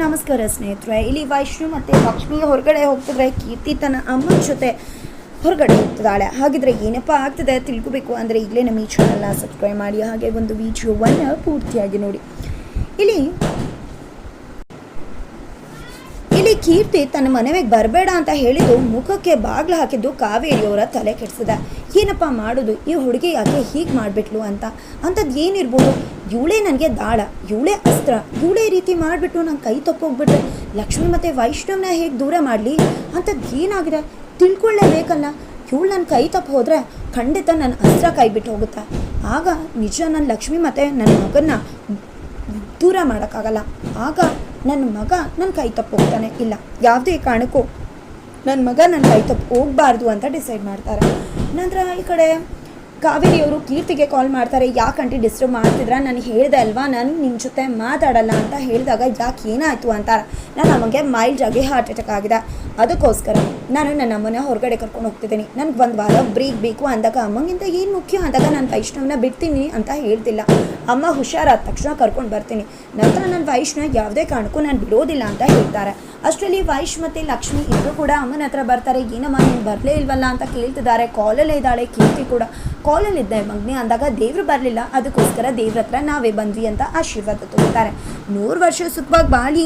ನಮಸ್ಕಾರ ಸ್ನೇಹಿತರೆ. ಇಲ್ಲಿ ವೈಷ್ಣು ಮತ್ತು ಲಕ್ಷ್ಮಿ ಹೊರಗಡೆ ಹೋಗ್ತಿದ್ರೆ ಕೀರ್ತಿ ತನ್ನ ಅಮ್ಮನ ಜೊತೆ ಹೊರಗಡೆ ಹೋಗ್ತಿದ್ದಾಳೆ. ಹಾಗಿದ್ರೆ ಏನಪ್ಪ ಆಗ್ತದೆ ತಿಳ್ಕೊಬೇಕು ಅಂದರೆ ಈಗಲೇ ನಮ್ಮ ಈ ಚಾನಲ್ನ ಸಬ್ಸ್ಕ್ರೈಬ್ ಮಾಡಿ, ಹಾಗೆ ಒಂದು ವಿಡಿಯೋವನ್ನು ಪೂರ್ತಿಯಾಗಿ ನೋಡಿ. ಇಲ್ಲಿ ಕೀರ್ತಿ ತನ್ನ ಮನೆಗೆ ಬರಬೇಡ ಅಂತ ಹೇಳಿದ್ದು ಮುಖಕ್ಕೆ ಬಾಗ್ಲು ಹಾಕಿದ್ದು ಕಾವೇರಿಯವರ ತಲೆ ಕೆಡಿಸಿದೆ. ಏನಪ್ಪ ಮಾಡೋದು, ಈ ಹುಡುಗಿ ಯಾಕೆ ಹೀಗೆ ಮಾಡಿಬಿಟ್ಲು ಅಂಥದ್ದು ಏನಿರ್ಬೋದು, ಇವಳೇ ನನಗೆ ದಾಳ, ಇವಳೇ ಅಸ್ತ್ರ, ಇವಳೇ ರೀತಿ ಮಾಡಿಬಿಟ್ಟು ನಂಗೆ ಕೈ ತಪ್ಪೋಗ್ಬಿಟ್ರೆ ಲಕ್ಷ್ಮಿ ಮತ್ತು ವೈಷ್ಣವನ ಹೇಗೆ ದೂರ ಮಾಡಲಿ ಅಂಥದ್ದು ಏನಾಗಿದೆ ತಿಳ್ಕೊಳ್ಳೇಬೇಕಲ್ಲ. ಇವಳು ನನ್ನ ಕೈ ತಪ್ಪು ಹೋದರೆ ಖಂಡಿತ ನನ್ನ ಅಸ್ತ್ರ ಕೈ ಬಿಟ್ಟು ಹೋಗುತ್ತೆ. ಆಗ ನಿಜ ನನ್ನ ಲಕ್ಷ್ಮಿ ಮತ್ತು ನನ್ನ ಮಗನ್ನ ದೂರ ಮಾಡೋಕ್ಕಾಗಲ್ಲ. ಆಗ ನನ್ನ ಮಗ ನನ್ನ ಕೈ ತಪ್ಪು ಹೋಗ್ತಾನೆ. ಇಲ್ಲ, ಯಾವುದೇ ಕಾರಣಕ್ಕೂ ನನ್ನ ಮಗ ನನ್ನ ಕೈ ತಪ್ಪು ಹೋಗಬಾರ್ದು ಅಂತ ಡಿಸೈಡ್ ಮಾಡ್ತಾರೆ. ನಂತರ ಈ ಕಡೆ ಕಾವೇರಿಯವರು ಕೀರ್ತಿಗೆ ಕಾಲ್ ಮಾಡ್ತಾರೆ. ಯಾಕಂటే ಡಿಸ್ಟರ್ಬ್ ಮಾಡ್ತಿದ್ರ, ನಾನು ಹೇಳಿದೆ ಅಲ್ವಾ ನಾನು ನಿಮ್ಮ ಜೊತೆ ಮಾತಾಡಲ್ಲ ಅಂತ ಹೇಳಿದಾಗ ಯಾಕೆ ಏನಾಯಿತು ಅಂತಾರೆ. ನನ್ನ ಅಮ್ಮಗೆ ಮೈಲ್ಡ್ ಆಗಿ ಹಾರ್ಟ್ ಅಟ್ಯಾಕ್ ಆಗಿದೆ, ಅದಕ್ಕೋಸ್ಕರ ನಾನು ನನ್ನ ಅಮ್ಮನ ಹೊರಗಡೆ ಕರ್ಕೊಂಡು ಹೋಗ್ತಿದ್ದೀನಿ, ನನಗೆ ಒಂದು ವಾರ ಬ್ರೇಕ್ ಬೇಕು ಅಂದಾಗ ಅಮ್ಮಗಿಂತ ಏನು ಮುಖ್ಯ ಅಂದಾಗ ನಾನು ವೈಷ್ಣವನ ಬಿಡ್ತೀನಿ ಅಂತ ಹೇಳ್ತಿಲ್ಲ. ಅಮ್ಮ ಹುಷಾರಾದ ತಕ್ಷಣ ಕರ್ಕೊಂಡು ಬರ್ತೀನಿ, ನಂತರ ನನ್ನ ವೈಷ್ಣವ ಯಾವುದೇ ಕಾರಣಕ್ಕೂ ನಾನು ಬಿಡೋದಿಲ್ಲ ಅಂತ ಹೇಳ್ತಾರೆ. ಅಷ್ಟರಲ್ಲಿ ವೈಶ್ ಮತ್ತು ಲಕ್ಷ್ಮಿ ಇಬ್ಬರು ಕೂಡ ಅಮ್ಮನ ಹತ್ರ ಬರ್ತಾರೆ. ಏನಮ್ಮ ನೀನು ಬರಲೇ ಇಲ್ವಲ್ಲ ಅಂತ ಕೇಳ್ತಿದ್ದಾರೆ. ಕಾಲಲ್ಲೇ ಇದ್ದಾಳೆ ಕೀರ್ತಿ ಕೂಡ. ಕಾಲಲ್ಲಿದ್ದೆ ಮಗನೇ ಅಂದಾಗ ದೇವ್ರು ಬರಲಿಲ್ಲ, ಅದಕ್ಕೋಸ್ಕರ ದೇವ್ರ ಹತ್ರ ನಾವೇ ಬಂದ್ವಿ ಅಂತ ಆಶೀರ್ವಾದ ತಗೋತಾರೆ. 100 ವರ್ಷ ಸುಖವಾಗಿ ಬಾಳಿ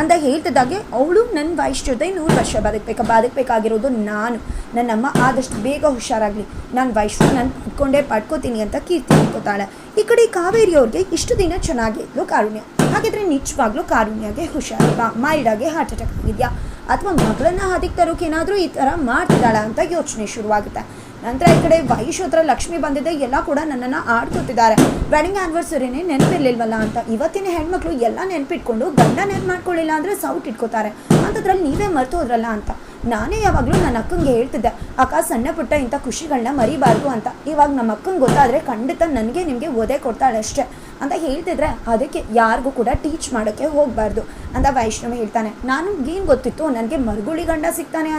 ಅಂತ ಹೇಳ್ತಿದ್ದಾಗೆ ಅವಳು ನನ್ನ ವೈಶ್ ಜೊತೆ 100 ವರ್ಷ ಬದುಕಬೇಕಾಗಿರೋದು ನಾನು. ನನ್ನಮ್ಮ ಆದಷ್ಟು ಬೇಗ ಹುಷಾರಾಗಲಿ, ನಾನು ವೈಶ್ವ ನಾನು ಪಡ್ಕೋತೀನಿ ಅಂತ ಕೀರ್ತಿ ಅನ್ಕೋತಾಳೆ. ಈ ಕಡೆ ಕಾವೇರಿಯವ್ರಿಗೆ ಇಷ್ಟು ದಿನ ಚೆನ್ನಾಗಿದ್ಲು ಕಾರುಣ್ಯ. ಹಾಗಿದ್ರೆ ನಿಜವಾಗ್ಲೂ ಕಾರುಣ್ಯಗೆ ಹುಷಾರಿಲ್ವಾ, ಮೈಲ್ಡಾಗಿ ಹಾರ್ಟ್ ಅಟ್ಯಾಕ್ ಆಗಿದೆಯಾ, ಅಥವಾ ಮಗಳನ್ನ ಅದಕ್ಕೆ ತರೋಕೆ ಏನಾದರೂ ಈ ಥರ ಮಾಡ್ತಿದ್ದಾಳ ಅಂತ ಯೋಚನೆ ಶುರುವಾಗುತ್ತೆ. ನಂತರ ಈ ಕಡೆ ವೈಶ್ ಹತ್ರ ಲಕ್ಷ್ಮಿ ಬಂದಿದೆ, ಎಲ್ಲ ಕೂಡ ನನ್ನನ್ನು ಆಡ್ಕೊತಿದ್ದಾರೆ. ವೆಡ್ಡಿಂಗ್ ಆ್ಯನಿವರ್ಸರಿನೇ ನೆನಪಿರ್ಲಿಲ್ವಲ್ಲ ಅಂತ. ಇವತ್ತಿನ ಹೆಣ್ಮಕ್ಳು ಎಲ್ಲ ನೆನಪಿಟ್ಕೊಂಡು ಗಂಡ ನೆನಪು ಮಾಡ್ಕೊಳ್ಳಿಲ್ಲ ಅಂದರೆ ಸೌಟ್ ಇಟ್ಕೋತಾರೆ, ಅಂಥದ್ರಲ್ಲಿ ನೀವೇ ಮರೆತು ಹೋದ್ರಲ್ಲ ಅಂತ. ನಾನೇ ಯಾವಾಗಲೂ ನನ್ನ ಅಕ್ಕಂಗೆ ಹೇಳ್ತಿದ್ದೆ, ಅಕ್ಕ ಸಣ್ಣ ಪುಟ್ಟ ಇಂಥ ಖುಷಿಗಳನ್ನ ಮರಿಬಾರ್ದು ಅಂತ. ಇವಾಗ ನಮ್ಮ ಅಕ್ಕಂಗೆ ಗೊತ್ತಾದರೆ ಖಂಡಿತ ನನಗೆ ನಿಮಗೆ ಓದೇ ಕೊಡ್ತಾಳೆ ಅಷ್ಟೇ ಅಂತ ಹೇಳ್ತಿದ್ರೆ, ಅದಕ್ಕೆ ಯಾರಿಗೂ ಕೂಡ ಟೀಚ್ ಮಾಡೋಕ್ಕೆ ಹೋಗಬಾರ್ದು ಅಂತ ವೈಷ್ಣವ ಹೇಳ್ತಾನೆ. ನಾನು ಏನು ಗೊತ್ತಿತ್ತು ನನಗೆ ಮರುಗುಳಿ ಗಂಡ ಸಿಗ್ತಾನೆ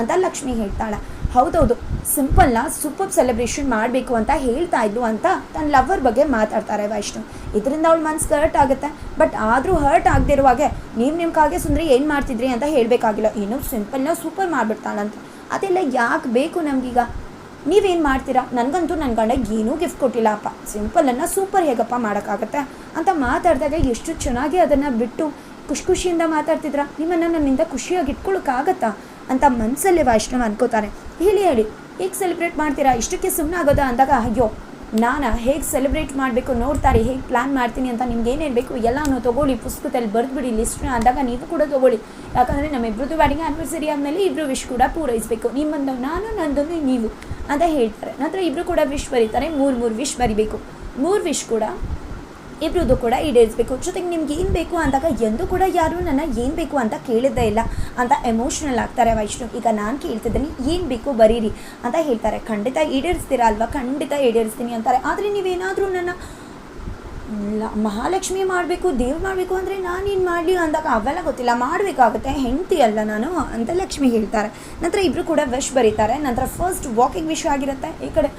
ಅಂತ ಲಕ್ಷ್ಮಿ ಹೇಳ್ತಾಳೆ. ಹೌದೌದು, ಸಿಂಪಲ್ನ ಸೂಪರ್ ಸೆಲೆಬ್ರೇಷನ್ ಮಾಡಬೇಕು ಅಂತ ಹೇಳ್ತಾ ಇದ್ಲು ಅಂತ ತನ್ನ ಲವರ್ ಬಗ್ಗೆ ಮಾತಾಡ್ತಾರೆ ವೈಷ್ಣವ್. ಇದರಿಂದ ಅವಳು ಮನ್ಸು ಹರ್ಟ್ ಆಗುತ್ತೆ. ಬಟ್ ಆದರೂ ಹರ್ಟ್ ಆಗದಿರುವಾಗೆ ನಿಮ್ಮ ಕಾಗೆ ಸುಂದರಿ ಏನು ಮಾಡ್ತಿದ್ರಿ ಅಂತ ಹೇಳಬೇಕಾಗಿಲ್ಲ, ಏನೋ ಸಿಂಪಲ್ನ ಸೂಪರ್ ಮಾಡಿಬಿಡ್ತಾಳಂತ. ಅದೆಲ್ಲ ಯಾಕೆ ಬೇಕು ನಮಗೀಗ, ನೀವೇನು ಮಾಡ್ತೀರಾ, ನನಗಂತೂ ನನ್ನ ಗಂಡಗೆ ಏನೂ ಗಿಫ್ಟ್ ಕೊಟ್ಟಿಲ್ಲ ಅಪ್ಪ, ಸಿಂಪಲನ್ನು ಸೂಪರ್ ಹೇಗಪ್ಪ ಮಾಡೋಕ್ಕಾಗತ್ತೆ ಅಂತ ಮಾತಾಡಿದಾಗ ಎಷ್ಟು ಚೆನ್ನಾಗಿ ಅದನ್ನು ಬಿಟ್ಟು ಖುಷಿಯಿಂದ ಮಾತಾಡ್ತಿದ್ರ. ನಿಮ್ಮನ್ನು ನನ್ನಿಂದ ಖುಷಿಯಾಗಿ ಇಟ್ಕೊಳ್ಳೋಕ್ಕಾಗತ್ತಾ ಅಂತ ಮನಸ್ಸಲ್ಲೇ ವೈಷ್ಣವ ಅನ್ಕೋತಾನೆ. ಹೇಳಿ ಹೇಗೆ ಸೆಲೆಬ್ರೇಟ್ ಮಾಡ್ತೀರಾ, ಇಷ್ಟಕ್ಕೆ ಸುಮ್ಮನೆ ಆಗೋದಾ ಅಂದಾಗ, ಅಯ್ಯೋ ನಾನು ಹೇಗೆ ಸೆಲೆಬ್ರೇಟ್ ಮಾಡಬೇಕು ನೋಡ್ತಾರೆ, ಹೇಗೆ ಪ್ಲ್ಯಾನ್ ಮಾಡ್ತೀನಿ ಅಂತ ನಿಮ್ಗೆ ಏನೇನು ಬೇಕು ಎಲ್ಲನೂ ತೊಗೊಳ್ಳಿ, ಪುಸ್ತಕದಲ್ಲಿ ಬರೆದ್ಬಿಡಿ ಲಿಸ್ಟ್ನ ಅಂದಾಗ ನೀವು ಕೂಡ ತೊಗೊಳ್ಳಿ. ಯಾಕಂದರೆ ನಮ್ಮಿಬ್ರದ್ದು ವೆಡ್ಡಿಂಗ್ ಆ್ಯನಿವರ್ಸರಿ ಆದಮೇಲೆ ಇಬ್ಬರು ವಿಶ್ ಕೂಡ ಪೂರೈಸಬೇಕು, ನಿಮ್ಮಂದು ನಾನು ನಂದೊಂದು ನೀವು ಅಂತ ಹೇಳ್ತಾರೆ. ನಂತರ ಇಬ್ಬರು ಕೂಡ ವಿಶ್ ಬರೀತಾರೆ, 3 ವಿಶ್ ಬರಿಬೇಕು. 3 ವಿಶ್ ಕೂಡ ಇಬ್ಬರದ್ದು ಕೂಡ ಈಡೇರಿಸಬೇಕು. ಜೊತೆಗೆ ನಿಮ್ಗೆ ಏನು ಬೇಕು ಅಂದಾಗ ಎಂದೂ ಕೂಡ ಯಾರು ನನ್ನ ಏನು ಬೇಕು ಅಂತ ಕೇಳಿದ್ದೇ ಇಲ್ಲ ಅಂತ ಎಮೋಷ್ನಲ್ ಆಗ್ತಾರೆ ವೈಷ್ಣವ್. ಈಗ ನಾನು ಕೇಳ್ತಿದ್ದೀನಿ, ಏನು ಬೇಕು ಬರೀರಿ ಅಂತ ಹೇಳ್ತಾರೆ. ಖಂಡಿತ ಈಡೇರಿಸ್ತೀರಾ ಅಲ್ವಾ, ಖಂಡಿತ ಈಡೇರಿಸ್ತೀನಿ ಅಂತಾರೆ. ಆದರೆ ನೀವೇನಾದರೂ ನನ್ನ ಮಹಾಲಕ್ಷ್ಮಿ ಮಾಡಬೇಕು, ದೇವ್ರು ಮಾಡಬೇಕು ಅಂದರೆ ನಾನೇನು ಮಾಡಲಿ ಅಂದಾಗ ಅವೆಲ್ಲ ಗೊತ್ತಿಲ್ಲ, ಮಾಡಬೇಕಾಗುತ್ತೆ, ಹೆಂಡತಿ ಅಲ್ಲ ನಾನು ಅಂತ ಲಕ್ಷ್ಮಿ ಹೇಳ್ತಾರೆ. ನಂತರ ಇಬ್ಬರು ಕೂಡ ವಿಶ್ ಬರೀತಾರೆ. ನಂತರ ಫಸ್ಟ್ ವಾಕಿಂಗ್ ವಿಶ್ ಆಗಿರುತ್ತೆ. ಈ ಕಡೆ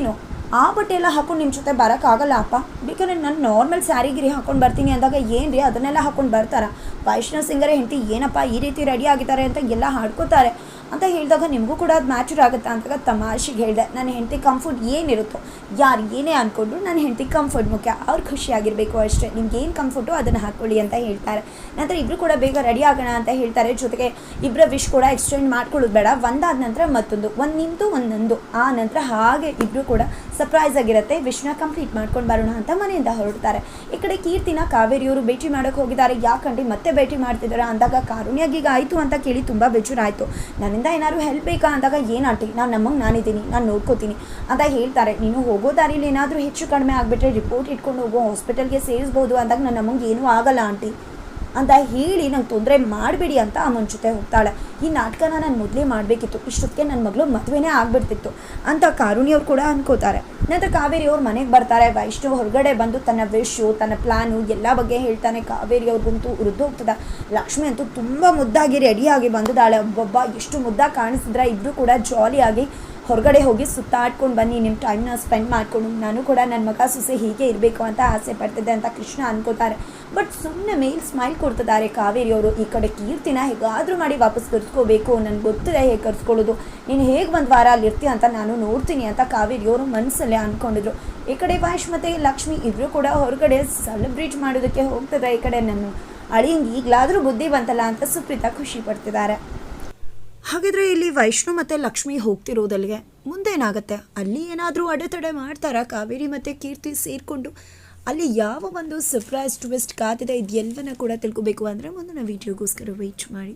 ಏನು ಆ ಬಟ್ಟೆ ಎಲ್ಲ ಹಾಕೊಂಡು ನಿಮ್ಮ ಜೊತೆ ಬರೋಕ್ಕಾಗಲ್ಲ ಅಪ್ಪ, ಬೇಕಾದ್ರೆ ನಾನು ನಾರ್ಮಲ್ ಸ್ಯಾರಿಗಿರಿ ಹಾಕೊಂಡು ಬರ್ತೀನಿ ಅಂದಾಗ ಏನು ರೀ ಅದನ್ನೆಲ್ಲ ಹಾಕೊಂಡು ಬರ್ತಾರ, ವೈಷ್ಣವ್ ಸಿಂಗರೇ ಹೆಂಡತಿ ಏನಪ್ಪ ಈ ರೀತಿ ರೆಡಿ ಆಗಿದ್ದಾರೆ ಅಂತ ಎಲ್ಲ ಹಾಡ್ಕೋತಾರೆ ಅಂತ ಹೇಳಿದಾಗ ನಿಮಗೂ ಕೂಡ ಅದು ಮ್ಯಾಚರ್ ಆಗುತ್ತೆ ಅಂತಾಗ ತಮಾಷೆಗೆ ಹೇಳಿದೆ. ನನ್ನ ಹೆಂಡತಿ ಕಂಫರ್ಟ್ ಏನಿರುತ್ತೋ, ಯಾರು ಏನೇ ಅಂದ್ಕೊಂಡ್ರು ನನ್ನ ಹೆಂಡತಿ ಕಂಫರ್ಟ್ ಮುಖ್ಯ, ಅವ್ರು ಖುಷಿಯಾಗಿರಬೇಕು ಅಷ್ಟೇ, ನಿಮ್ಗೆ ಏನು ಕಂಫರ್ಟು ಅದನ್ನು ಹಾಕ್ಕೊಳ್ಳಿ ಅಂತ ಹೇಳ್ತಾರೆ. ನಂತರ ಇಬ್ಬರು ಕೂಡ ಬೇಗ ರೆಡಿ ಆಗೋಣ ಅಂತ ಹೇಳ್ತಾರೆ. ಜೊತೆಗೆ ಇಬ್ಬರ ವಿಶ್ ಕೂಡ ಎಕ್ಸ್ಚೇಂಜ್ ಮಾಡ್ಕೊಳ್ಳೋದು ಬೇಡ, ಒಂದಾದ ನಂತರ ಮತ್ತೊಂದು, ಒಂದು ನಿಂತು ಒಂದೊಂದು, ಆ ನಂತರ ಹಾಗೆ ಇಬ್ಬರು ಕೂಡ ಸರ್ಪ್ರೈಸ್ ಆಗಿರುತ್ತೆ. ವಿಶ್ನ ಕಂಪ್ಲೀಟ್ ಮಾಡ್ಕೊಂಡು ಬರೋಣ ಅಂತ ಮನೆಯಿಂದ ಹೊರಡ್ತಾರೆ. ಈ ಕಡೆ ಕೀರ್ತಿನ ಕಾವೇರಿಯವರು ಭೇಟಿ ಮಾಡೋಕ್ಕೆ ಹೋಗಿದ್ದಾರೆ. ಯಾಕಂటే ಮತ್ತೆ ಭೇಟಿ ಮಾಡ್ತಿದ್ದಾರೆ ಅಂದಾಗ ಕಾರುಣ್ಯಗೀಗ ಆಯಿತು ಅಂತ ಕೇಳಿ ತುಂಬ ಬೇಜಾರಾಯಿತು. ನನ್ನಿಂದ ಏನಾದ್ರು ಹೆಲ್ಪ್ ಬೇಕಾ ಅಂದಾಗ, ಏನು ಆಂಟಿ ನಾನು ನಮಗೆ ನಾನಿದ್ದೀನಿ, ನಾನು ನೋಡ್ಕೋತೀನಿ ಅಂತ ಹೇಳ್ತಾರೆ. ನೀನು ಹೋಗೋ ದಾರಿಲಿ ಏನಾದರೂ ಹೆಚ್ಚು ಕಡಿಮೆ ಆಗಿಬಿಟ್ರೆ ರಿಪೋರ್ಟ್ ಇಟ್ಕೊಂಡು ಹೋಗೋ, ಹಾಸ್ಪಿಟಲ್ಗೆ ಸೇರಿಸ್ಬೋದು ಅಂದಾಗ ನಾನು ನಮಗೆ ಏನೂ ಆಗಲ್ಲ ಆಂಟಿ ಅಂತ ಹೇಳಿ ನಂಗೆ ತೊಂದರೆ ಮಾಡಬೇಡಿ ಅಂತ ಅಮ್ಮನ ಜೊತೆ ಹೋಗ್ತಾಳೆ. ಈ ನಾಟಕನ ನಾನು ಮೊದಲೇ ಮಾಡಬೇಕಿತ್ತು, ಇಷ್ಟೊತ್ತಿಗೆ ನನ್ನ ಮಗಳು ಮದುವೆನೇ ಆಗಿಬಿಡ್ತಿತ್ತು ಅಂತ ಕಾರುಣ್ಯವ್ರು ಕೂಡ ಅನ್ಕೋತಾರೆ. ನಂತರ ಕಾವೇರಿಯವ್ರು ಮನೆಗೆ ಬರ್ತಾರೆ. ವೈಷ್ಣವ್ ಹೊರಗಡೆ ಬಂದು ತನ್ನ ವಿಶು, ತನ್ನ ಪ್ಲ್ಯಾನು ಎಲ್ಲ ಬಗ್ಗೆ ಹೇಳ್ತಾನೆ. ಕಾವೇರಿಯವ್ರಿಗಂತೂ ಉರಿದು ಹೋಗ್ತದೆ. ಲಕ್ಷ್ಮಿ ಅಂತೂ ತುಂಬ ಮುದ್ದಾಗಿ ರೆಡಿಯಾಗಿ ಬಂದಿದ್ದಾಳೆ. ಒಬ್ಬೊಬ್ಬ ಎಷ್ಟು ಮುದ್ದಾಗಿ ಕಾಣಿಸಿದ್ರೆ ಇಬ್ಬರು ಕೂಡ ಜಾಲಿಯಾಗಿ ಹೊರಗಡೆ ಹೋಗಿ ಸುತ್ತಾಡ್ಕೊಂಡು ಬನ್ನಿ, ನಿಮ್ಮ ಟೈಮ್ನ ಸ್ಪೆಂಡ್ ಮಾಡಿಕೊಂಡು ನಾನು ಕೂಡ ನನ್ನ ಮಗ ಸೊಸೆ ಹೀಗೆ ಇರಬೇಕು ಅಂತ ಆಸೆ ಪಡ್ತಿದ್ದೆ ಅಂತ ಕೃಷ್ಣ ಅನ್ಕೋತಾರೆ. ಬಟ್ ಸುಮ್ಮನೆ ಮೇಲ್ ಸ್ಮೈಲ್ ಕೊಡ್ತಿದ್ದಾರೆ ಕಾವೇರಿಯವರು. ಈ ಕಡೆ ಕೀರ್ತಿನ ಹೇಗಾದರೂ ಮಾಡಿ ವಾಪಸ್ ಕರ್ಸ್ಕೋಬೇಕು, ನನಗೆ ಗೊತ್ತಿದೆ ಹೇಗೆ ಕರ್ಸ್ಕೊಳ್ಳೋದು, ನೀನು ಹೇಗೆ ಒಂದು ವಾರ ಅಲ್ಲಿ ಇರ್ತೀಯ ಅಂತ ನಾನು ನೋಡ್ತೀನಿ ಅಂತ ಕಾವೇರಿಯವರು ಮನಸ್ಸಲ್ಲೇ ಅಂದ್ಕೊಂಡಿದ್ರು. ಈ ಕಡೆ ವೈಶ್ ಮತ್ತು ಲಕ್ಷ್ಮಿ ಇಬ್ಬರು ಕೂಡ ಹೊರಗಡೆ ಸೆಲೆಬ್ರೇಟ್ ಮಾಡೋದಕ್ಕೆ ಹೋಗ್ತಿದ್ದಾರೆ. ಈ ಕಡೆ ನನ್ನ ಅಳಿಯಂಗೆ ಈಗಲಾದರೂ ಬುದ್ಧಿ ಬಂತಲ್ಲ ಅಂತ ಸುಪ್ರೀತಾ ಖುಷಿ ಪಡ್ತಿದ್ದಾರೆ. ಹಾಗಿದ್ರೆ ಇಲ್ಲಿ ವೈಷ್ಣು ಮತ್ತು ಲಕ್ಷ್ಮಿ ಹೋಗ್ತಿರೋದಲ್ಲಿಗೆ ಮುಂದೇನಾಗುತ್ತೆ? ಅಲ್ಲಿ ಏನಾದರೂ ಅಡೆತಡೆ ಮಾಡ್ತಾರಾ ಕಾವೇರಿ ಮತ್ತು ಕೀರ್ತಿ ಸೇರಿಕೊಂಡು? ಅಲ್ಲಿ ಯಾವ ಒಂದು ಸರ್ಪ್ರೈಸ್ ಟ್ವಿಸ್ಟ್ ಕಾದಿದೆ ಇದೆಲ್ಲವನ್ನ ಕೂಡ ತಿಳ್ಕೊಬೇಕು ಅಂದರೆ ಮುಂದಿನ ವೀಡಿಯೋಗೋಸ್ಕರ ವೆಯ್ಟ್ ಮಾಡಿ.